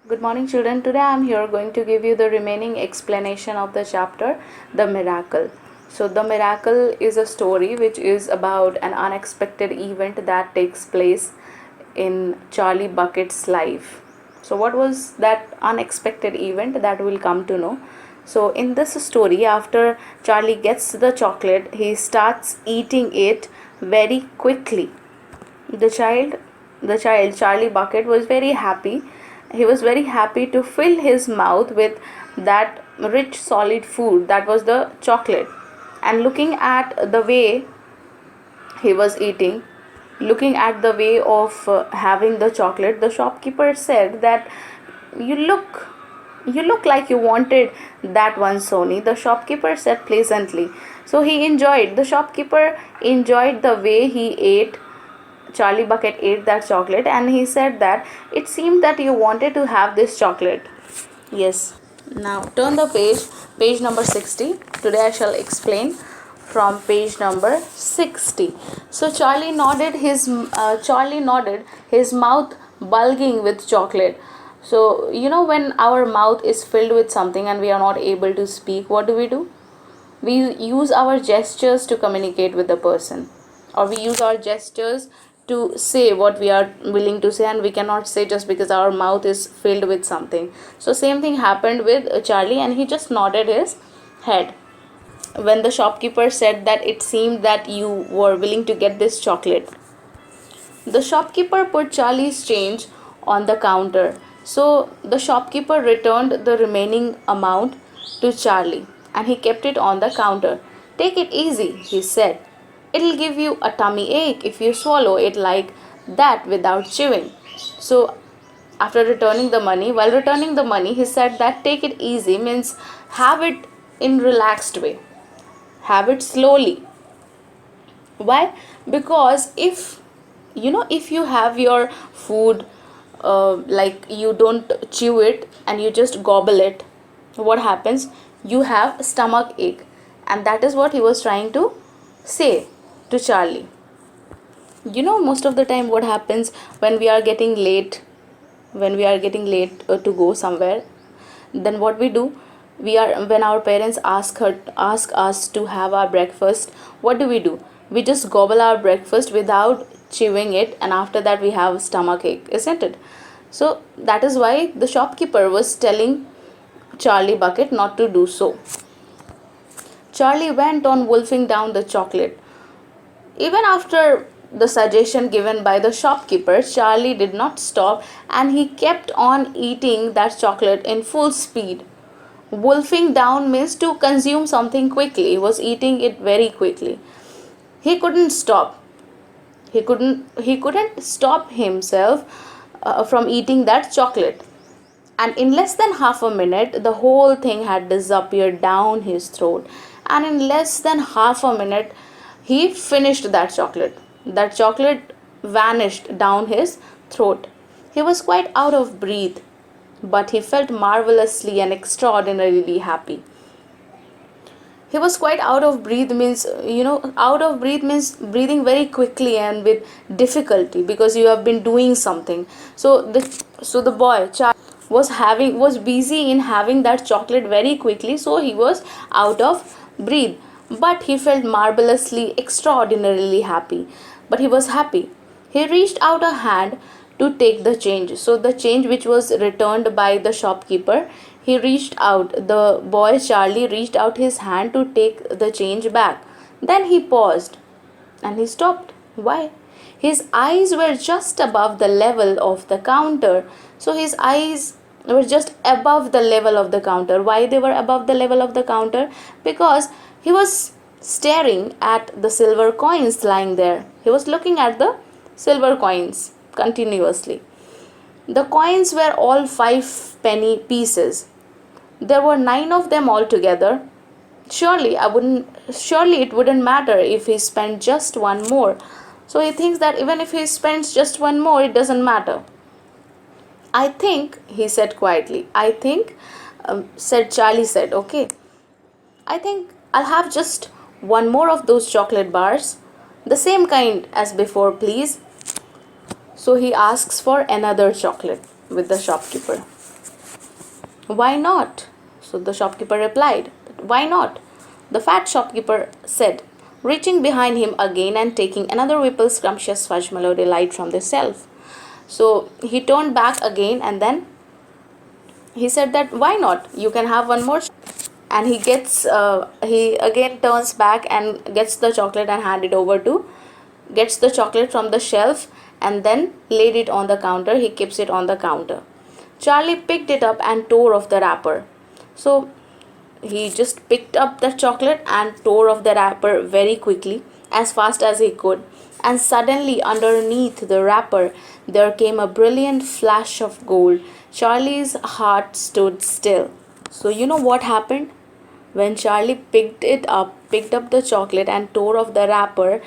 Good morning, children. Today I am here going to give you the remaining explanation of the chapter The Miracle. So, The Miracle is a story which is about an unexpected event that takes place in Charlie Bucket's life. So, what was that unexpected event that we'll come to know? So, in this story, after Charlie gets the chocolate, he starts eating it very quickly. The child Charlie Bucket was very happy. He was very happy to fill his mouth with that rich solid food that was the chocolate. And looking at the way he was eating, looking at the way of having the chocolate, the shopkeeper said that you look you look like you wanted that one, Sony. The shopkeeper said pleasantly. So the shopkeeper enjoyed the way he ate. Charlie Bucket ate that chocolate and he said that it seemed that you wanted to have this chocolate. Yes. Now turn the page number 60. Today I shall explain from page number 60. So Charlie nodded, his mouth bulging with chocolate. So when our mouth is filled with something and we are not able to speak, what do? We use our gestures to communicate with the person, or we use our gestures to say what we are willing to say, and we cannot say just because our mouth is filled with something. So same thing happened with Charlie, and he just nodded his head when the shopkeeper said that it seemed that you were willing to get this chocolate. The shopkeeper put Charlie's change on the counter. So the shopkeeper returned the remaining amount to Charlie and he kept it on the counter. Take it easy, he said. It'll give you a tummy ache if you swallow it like that without chewing. So while returning the money, he said that take it easy means have it in relaxed way. Have it slowly. Why? Because if you have your food, like you don't chew it and you just gobble it, what happens? You have stomach ache, and that is what he was trying to say to Charlie. Most of the time what happens when we are getting late, to go somewhere, then what we do, when our parents ask us to have our breakfast, what do? We just gobble our breakfast without chewing it, and after that we have stomach ache, isn't it? So that is why the shopkeeper was telling Charlie Bucket not to do so. Charlie went on wolfing down the chocolate. Even after the suggestion given by the shopkeeper, Charlie did not stop and he kept on eating that chocolate in full speed. Wolfing down means to consume something quickly. He was eating it very quickly. He couldn't stop. He couldn't stop himself from eating that chocolate. And in less than half a minute, the whole thing had disappeared down his throat. And in less than half a minute, he finished that chocolate. That chocolate vanished down his throat. He was quite out of breath, but he felt marvelously and extraordinarily happy. He was quite out of breath means, out of breath means breathing very quickly and with difficulty because you have been doing something. So the boy Charlie was busy in having that chocolate very quickly, so he was out of breath, but he felt marvelously extraordinarily happy. But he was happy. He reached out a hand to take the change. So the change which was returned by the shopkeeper, the boy Charlie reached out his hand to take the change back. Then he paused and he stopped. Why? His eyes were just above the level of the counter. So his eyes were just above the level of the counter. Why they were above the level of the counter? Because he was staring at the silver coins lying there. He was looking at the silver coins continuously. The coins were all 5-penny pieces. There were 9 of them altogether. Surely it wouldn't matter if he spent just one more. So he thinks that even if he spends just one more, it doesn't matter. I think, he said quietly. Charlie said, okay. I think I'll have just one more of those chocolate bars. The same kind as before, please. So he asks for another chocolate. with the shopkeeper. Why not? So the shopkeeper replied, why not? The fat shopkeeper said, reaching behind him again and taking another Whipple scrumptious fudge melody light from the shelf. So he turned back again and then he said that why not? You can have one more. And he again turns back and gets the chocolate and gets the chocolate from the shelf and then laid it on the counter. He keeps it on the counter. Charlie picked it up and tore off the wrapper. So he just picked up the chocolate and tore off the wrapper very quickly, as fast as he could. And suddenly, underneath the wrapper, there came a brilliant flash of gold. Charlie's heart stood still. So, you know what happened? When Charlie picked up the chocolate and tore off the wrapper,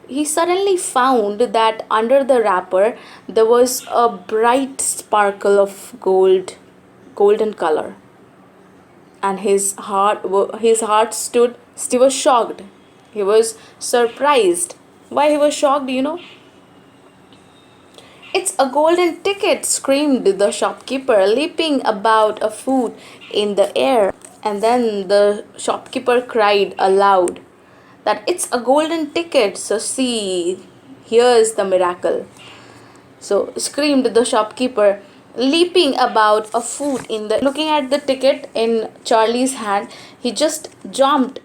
he suddenly found that under the wrapper there was a bright sparkle of golden color. And his heart stood still. He was shocked. He was surprised. Why he was shocked, you know? It's a golden ticket, screamed the shopkeeper, leaping about a foot in the air. And then the shopkeeper cried aloud that it's a golden ticket. So see, here's the miracle. So screamed the shopkeeper, leaping about a foot in the. Looking at the ticket in Charlie's hand, he just jumped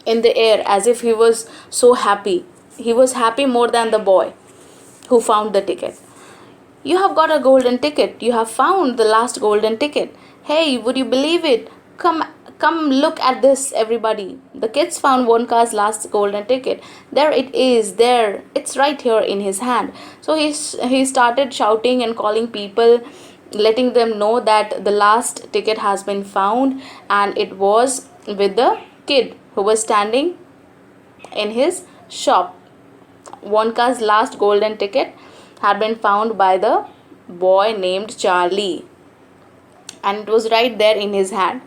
in the air as if he was so happy. He was happy more than the boy who found the ticket. You have got a golden ticket. You have found the last golden ticket. Hey, would you believe it? Come look at this, everybody. The kids found Wonka's last golden ticket. There it is, there. It's right here in his hand. So he started shouting and calling people, letting them know that the last ticket has been found, and it was with the kid who was standing in his shop. Wonka's last golden ticket had been found by the boy named Charlie, and it was right there in his hand.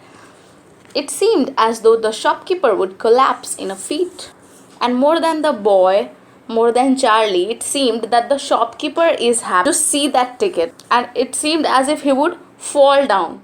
It seemed as though the shopkeeper would collapse in a fit. And more than the boy, more than Charlie, it seemed that the shopkeeper is happy to see that ticket, and it seemed as if he would fall down.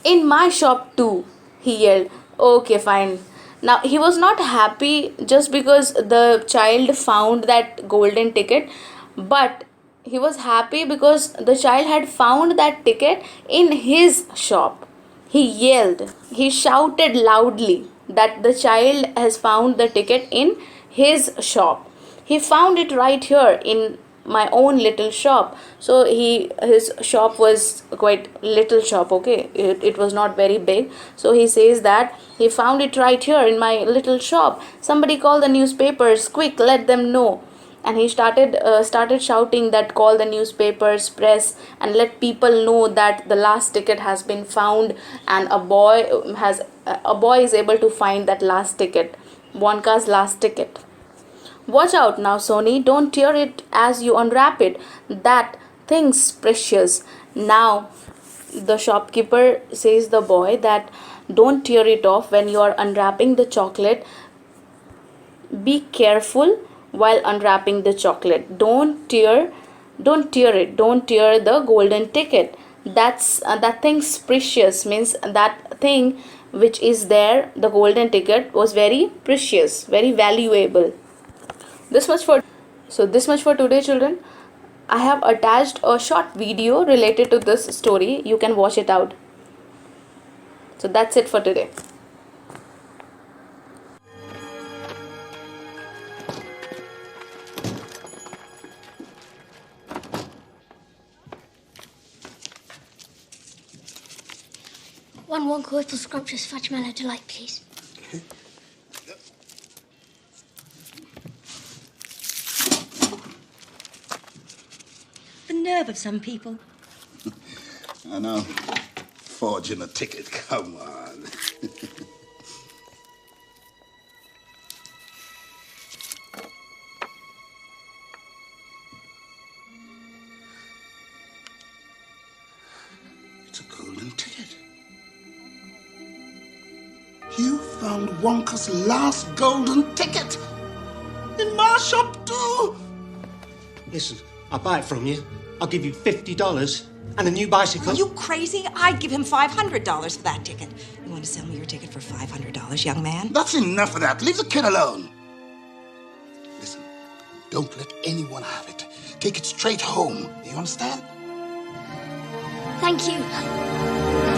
In my shop too, he yelled. Okay, fine. Now, he was not happy just because the child found that golden ticket, but he was happy because the child had found that ticket in his shop. He yelled, he shouted loudly that the child has found the ticket in his shop. He found it right here in my own little shop. So his shop was quite little shop, okay, it was not very big. So he says that he found it right here in my little shop. Somebody call the newspapers, quick, let them know. And he started shouting that call the newspapers, press, and let people know that the last ticket has been found, and a boy is able to find that last ticket, Wonka's last ticket. Watch out now, Sony, don't tear it as you unwrap it. That thing's precious. Now, the shopkeeper says the boy that don't tear it off when you are unwrapping the chocolate. Be careful while unwrapping the chocolate. Don't tear it. Don't tear the golden ticket. That thing's precious, means that thing which is there, the golden ticket, was very precious, very valuable. This much for today, children. I have attached a short video related to this story. You can watch it out. So that's it for today. One Wonka Whipple scrumptious fudge mallow delight, please. The nerve of some people. I know. Forging a ticket, come on. It's a golden ticket. You found Wonka's last golden ticket. In my shop too. Listen, I'll buy it from you. I'll give you $50 and a new bicycle. Are you crazy? I'd give him $500 for that ticket. You want to sell me your ticket for $500, young man? That's enough of that. Leave the kid alone. Listen, don't let anyone have it. Take it straight home. You understand? Thank you.